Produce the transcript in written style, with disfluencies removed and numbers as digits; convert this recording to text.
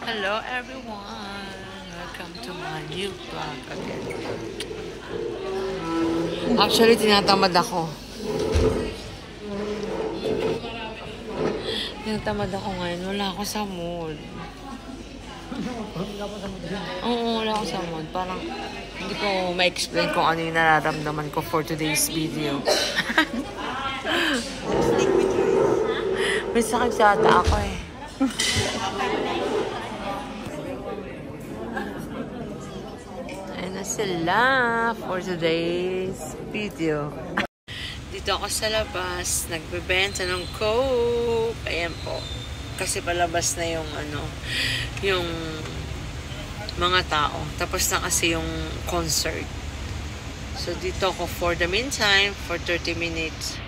Hello everyone! Welcome to my new vlog again. Actually, tinatamad ako. Tinatamad ako ngayon. Wala ako sa mood. Oo, wala ako sa mood. Parang hindi ko ma-explain kung ano yung nararamdaman ko for today's video. May sakit sa ata ako eh. Ayan na sila for today's video. Dito ako sa labas, nagbebenta ng Coke. Ayan po. Kasi palabas na yung yung mga tao. Tapos na kasi yung concert. So dito ako for the meantime, for 30 minutes.